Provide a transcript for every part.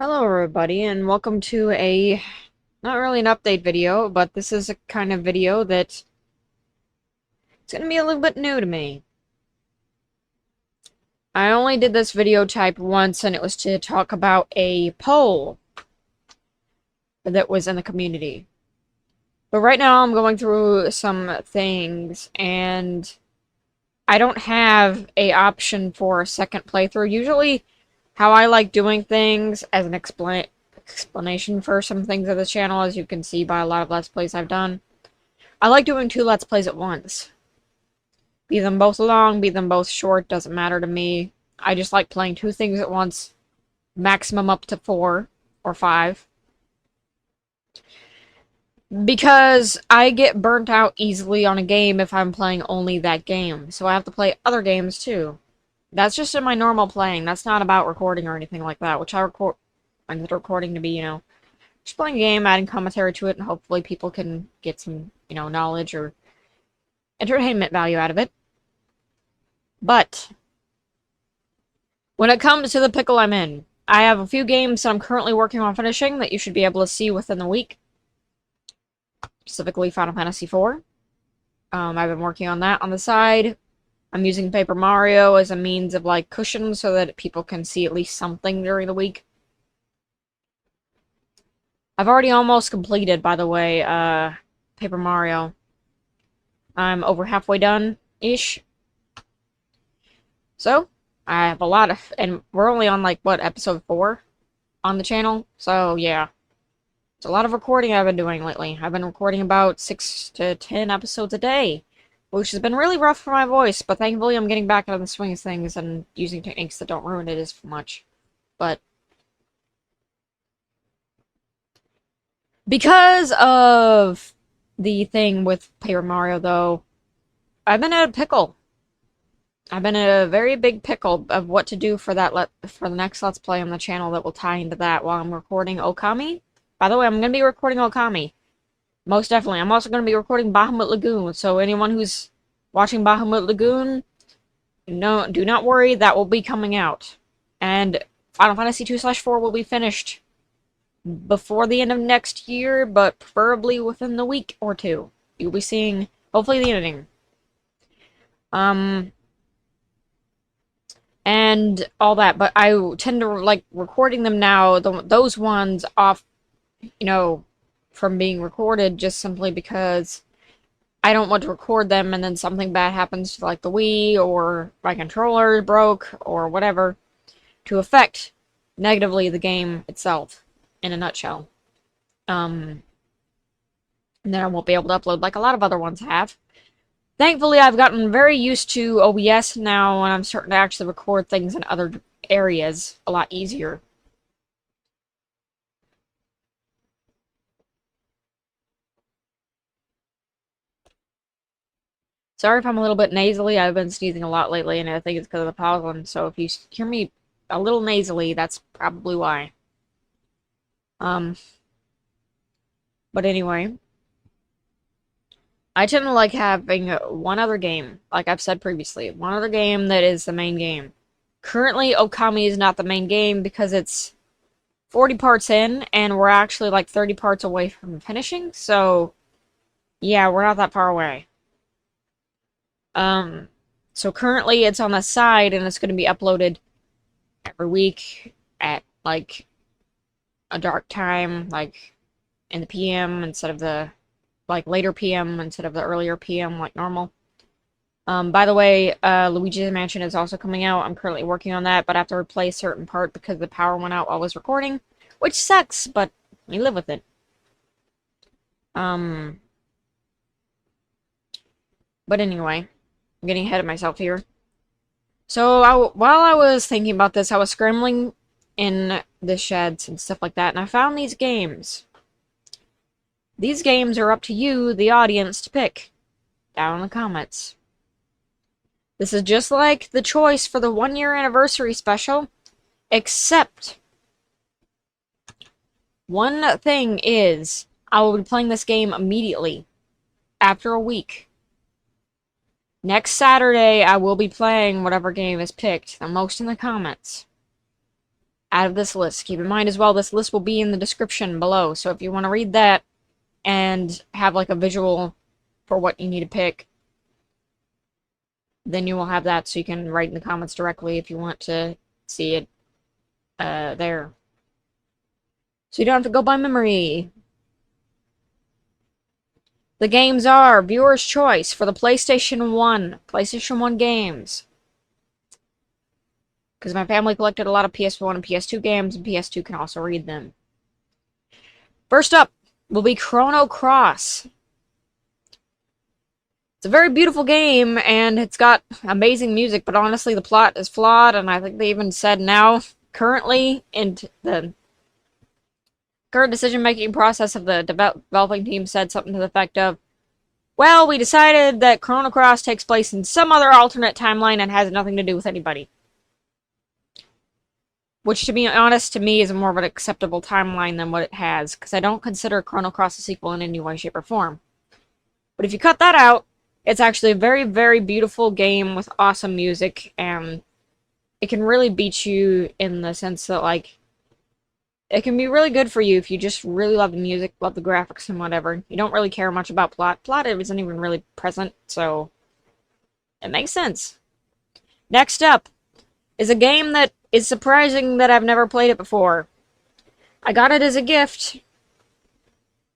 Hello everybody, and welcome to not really an update video, but this is a kind of video that it's going to be a little bit new to me. I only did this video type once, and it was to talk about a poll that was in the community. But right now I'm going through some things, and I don't have a option for a second playthrough. Usually, how I like doing things as an explanation for some things of the channel, as you can see by a lot of Let's Plays I've done. I like doing two Let's Plays at once. Be them both long, be them both short, doesn't matter to me. I just like playing two things at once, maximum up to 4 or 5. Because I get burnt out easily on a game if I'm playing only that game, so I have to play other games too. That's just in my normal playing. That's not about recording or anything like that, which I find the recording to be, just playing a game, adding commentary to it, and hopefully people can get some, knowledge or entertainment value out of it. But when it comes to the pickle I'm in, I have a few games that I'm currently working on finishing that you should be able to see within the week. Specifically Final Fantasy IV. I've been working on that on the side. I'm using Paper Mario as a means of, cushion so that people can see at least something during the week. I've already almost completed, by the way, Paper Mario. I'm over halfway done-ish. So, I have a lot of... And we're only on, episode 4 on the channel? So, yeah. It's a lot of recording I've been doing lately. I've been recording about 6 to 10 episodes a day, which has been really rough for my voice, but thankfully I'm getting back into the swing of things and using techniques that don't ruin it as much. But because of the thing with Paper Mario, though, I've been in a pickle. I've been in a very big pickle of what to do for the next Let's Play on the channel that will tie into that while I'm recording Okami. By the way, I'm going to be recording Okami. Most definitely. I'm also going to be recording Bahamut Lagoon, so anyone who's watching Bahamut Lagoon, do not worry, that will be coming out. And Final Fantasy 2/4 will be finished before the end of next year, but preferably within the week or two. You'll be seeing, hopefully, the editing. And all that, but I tend to like recording them now, those ones off, from being recorded, just simply because I don't want to record them and then something bad happens to, the Wii, or my controller broke, or whatever, to affect negatively the game itself, in a nutshell. And then I won't be able to upload like a lot of other ones have. Thankfully, I've gotten very used to OBS now, and I'm starting to actually record things in other areas a lot easier. Sorry if I'm a little bit nasally. I've been sneezing a lot lately, and I think it's because of the pollen. So if you hear me a little nasally, that's probably why. But anyway, I tend to like having one other game, like I've said previously, one other game that is the main game. Currently, Okami is not the main game because it's 40 parts in, and we're actually like 30 parts away from finishing, so yeah, we're not that far away. So currently it's on the side, and it's going to be uploaded every week at, like, a dark time, like, in the PM instead of the, later PM instead of the earlier PM, like normal. By the way, Luigi's Mansion is also coming out. I'm currently working on that, but I have to replace a certain part because the power went out while I was recording, which sucks, but we live with it. But anyway, I'm getting ahead of myself here. So, while I was thinking about this, I was scrambling in the sheds and stuff like that, and I found these games. These games are up to you, the audience, to pick down in the comments. This is just like the choice for the 1-year anniversary special, except one thing is, I will be playing this game immediately, after a week. Next Saturday, I will be playing whatever game is picked, the most in the comments. out of this list. Keep in mind as well, this list will be in the description below, so if you want to read that and have like a visual for what you need to pick, then you will have that, so you can write in the comments directly if you want to see it there. So you don't have to go by memory. The games are viewer's choice for the PlayStation 1 games. Because my family collected a lot of PS1 and PS2 games, and PS2 can also read them. First up will be Chrono Cross. It's a very beautiful game, and it's got amazing music, but honestly, the plot is flawed, and I think they even said now, currently, in the current decision-making process of the developing team said something to the effect of, well, we decided that Chrono Cross takes place in some other alternate timeline and has nothing to do with anybody. Which, to be honest, to me is more of an acceptable timeline than what it has, because I don't consider Chrono Cross a sequel in any way, shape, or form. But if you cut that out, it's actually a very, very beautiful game with awesome music, and it can really beat you in the sense that, like, it can be really good for you if you just really love the music, love the graphics, and whatever. You don't really care much about plot. Plot isn't even really present, so it makes sense. Next up is a game that is surprising that I've never played it before. I got it as a gift,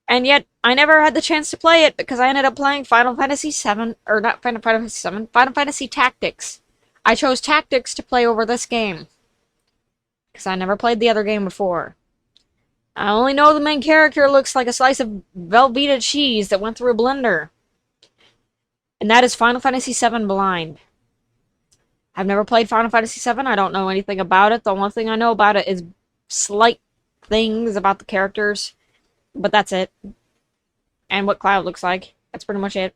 and yet I never had the chance to play it because I ended up playing Final Fantasy VII, or not Final Fantasy VII, Final Fantasy Tactics. I chose Tactics to play over this game because I never played the other game before. I only know the main character looks like a slice of Velveeta cheese that went through a blender. And that is Final Fantasy VII Blind. I've never played Final Fantasy VII. I don't know anything about it. The only thing I know about it is slight things about the characters. But that's it. And what Cloud looks like. That's pretty much it.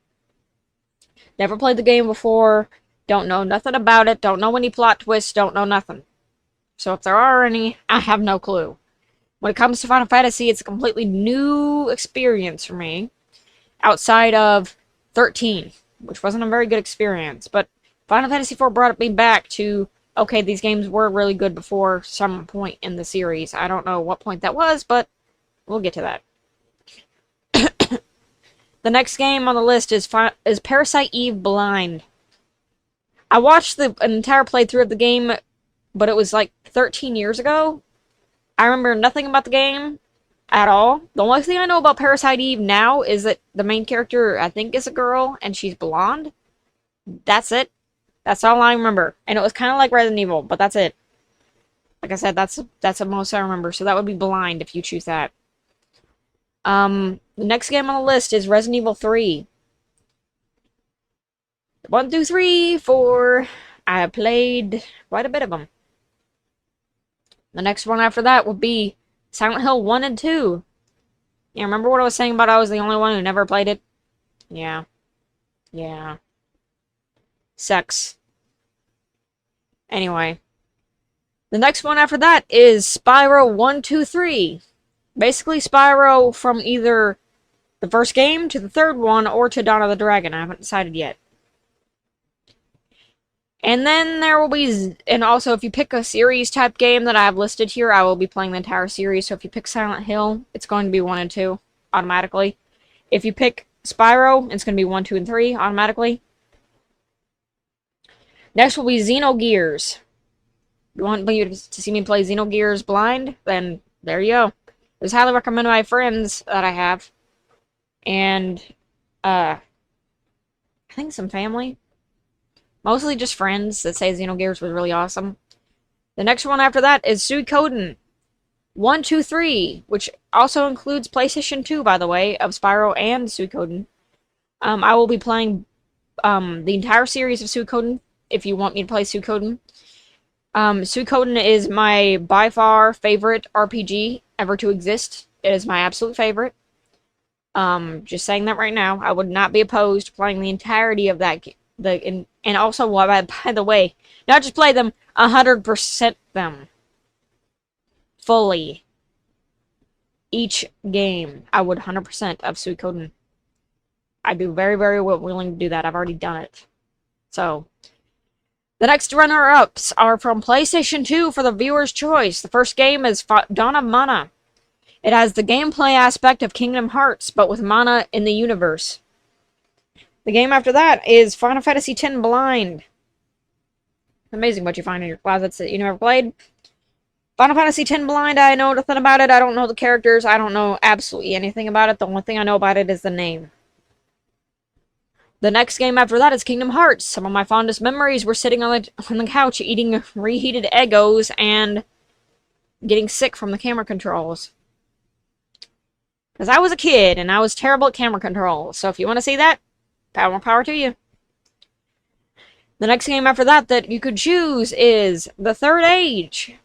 Never played the game before. Don't know nothing about it. Don't know any plot twists. Don't know nothing. So if there are any, I have no clue. When it comes to Final Fantasy, it's a completely new experience for me. Outside of 13, which wasn't a very good experience. But Final Fantasy IV brought me back to, okay, these games were really good before some point in the series. I don't know what point that was, but we'll get to that. The next game on the list is Parasite Eve Blind. I watched an entire playthrough of the game, but it was like 13 years ago. I remember nothing about the game at all. The only thing I know about Parasite Eve now is that the main character, I think, is a girl, and she's blonde. That's it. That's all I remember. And it was kind of like Resident Evil, but that's it. Like I said, that's the most I remember. So that would be Blind if you choose that. The next game on the list is Resident Evil 3. 1, 2, 3, 4. I played quite a bit of them. The next one after that would be Silent Hill 1 and 2. Yeah, remember what I was saying about I was the only one who never played it? Yeah. Yeah. Sucks. Anyway. The next one after that is Spyro 1, 2, 3. Basically Spyro from either the first game to the third one or to Dawn of the Dragon. I haven't decided yet. And then there will be, and also if you pick a series type game that I have listed here, I will be playing the entire series. So if you pick Silent Hill, it's going to be 1 and 2 automatically. If you pick Spyro, it's going to be 1, 2, and 3 automatically. Next will be Xenogears. You want to see me play Xenogears Blind? Then there you go. It was highly recommended by friends that I have. And, I think some family. Mostly just friends that say Xenogears was really awesome. The next one after that is Suikoden 1, 2, 3, which also includes PlayStation 2, by the way, of Spyro and Suikoden. I will be playing the entire series of Suikoden, if you want me to play Suikoden. Suikoden is my, by far, favorite RPG ever to exist. It is my absolute favorite. Just saying that right now. I would not be opposed to playing the entirety of that game. And also, by the way, not just play them, 100% them. Fully. Each game, I would 100% of Suikoden. I'd be very, very willing to do that. I've already done it. So, The next runner-ups are from PlayStation 2 for the viewer's choice. The first game is Dawn of Mana. It has the gameplay aspect of Kingdom Hearts, but with mana in the universe. The game after that is Final Fantasy X Blind. Amazing what you find in your closets that you never played. Final Fantasy X Blind, I know nothing about it. I don't know the characters. I don't know absolutely anything about it. The only thing I know about it is the name. The next game after that is Kingdom Hearts. Some of my fondest memories were sitting on the couch eating reheated Eggos and getting sick from the camera controls. Because I was a kid and I was terrible at camera controls. So if you want to see that, power to you. The next game after that you could choose is The Third Age.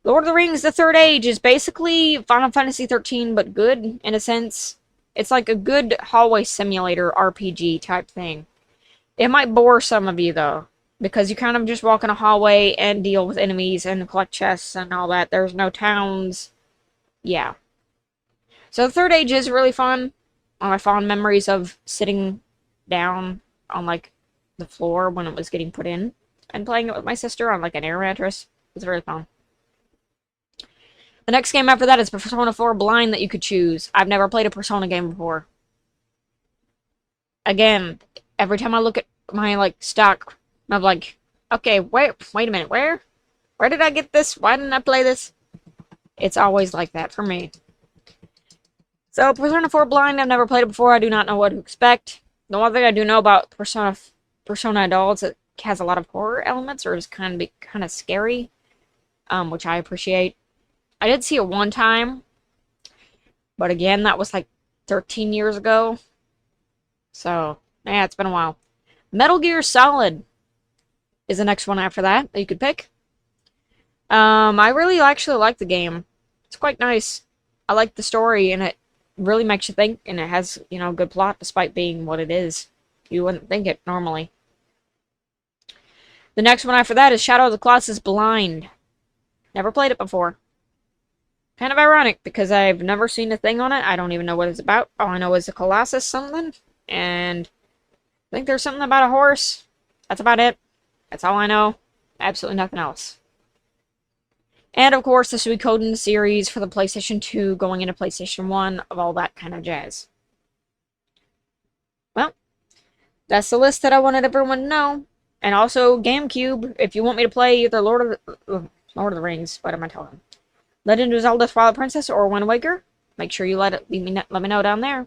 Lord of the Rings The Third Age is basically Final Fantasy 13, but good, in a sense. It's like a good hallway simulator RPG type thing. It might bore some of you, though, because you kind of just walk in a hallway and deal with enemies and collect chests and all that. There's no towns. Yeah. So The Third Age is really fun. One of my fond memories of sitting down on, like, the floor when it was getting put in and playing it with my sister on, like, an air mattress. It was very fun. The next game after that is Persona 4 Blind that you could choose. I've never played a Persona game before. Again, every time I look at my, like, stock, I'm like, okay, wait a minute, where did I get this? Why didn't I play this? It's always like that for me. So, Persona 4 Blind, I've never played it before. I do not know what to expect. The one thing I do know about Persona Adults, it has a lot of horror elements, or is kind of scary, which I appreciate. I did see it one time, but again, that was like 13 years ago. So, yeah, it's been a while. Metal Gear Solid is the next one after that you could pick. I really actually like the game. It's quite nice. I like the story, and it really makes you think, and it has, you know, good plot despite being what it is. You wouldn't think it normally. The next one after that is Shadow of the Colossus Blind. Never played it before. Kind of ironic, because I've never seen a thing on it. I don't even know what it's about. All I know is a Colossus something, and I think there's something about a horse. That's about it. That's all I know. Absolutely nothing else. And, of course, the Suikoden series for the PlayStation 2 going into PlayStation 1 of all that kind of jazz. Well, that's the list that I wanted everyone to know. And also, Gamecube, if you want me to play either Lord of the Rings, what am I talking? Legend of Zelda Twilight Princess or Wind Waker, make sure you let me know down there.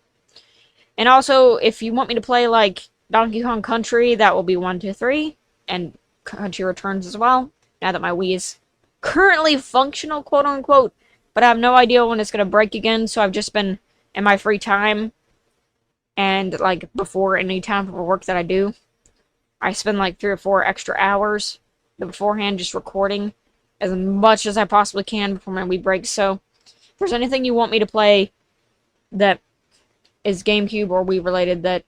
And also, if you want me to play, like, Donkey Kong Country, that will be 1, 2, 3, and Country Returns as well, now that my Wii is currently functional, quote-unquote, but I have no idea when it's going to break again, so I've just been, in my free time, and, like, before any time for work that I do, I spend, like, 3 or 4 extra hours beforehand just recording as much as I possibly can before my Wii breaks. So, if there's anything you want me to play that is GameCube or Wii related that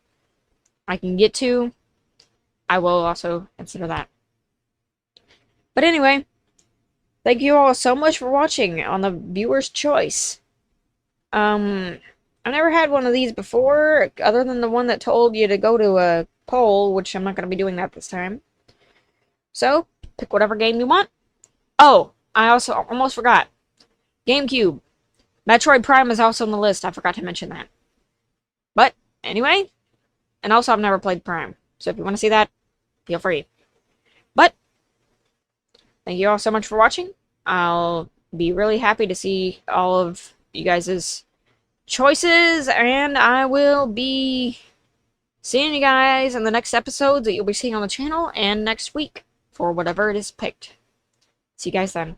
I can get to, I will also consider that. But anyway, thank you all so much for watching on the viewer's choice. I've never had one of these before, other than the one that told you to go to a poll, which I'm not going to be doing that this time. So, pick whatever game you want. Oh, I also almost forgot. GameCube. Metroid Prime is also on the list. I forgot to mention that. But, anyway. And also, I've never played Prime. So, if you want to see that, feel free. But, thank you all so much for watching. I'll be really happy to see all of you guys' choices. And I will be seeing you guys in the next episodes that you'll be seeing on the channel. And next week, for whatever it is picked. See you guys then.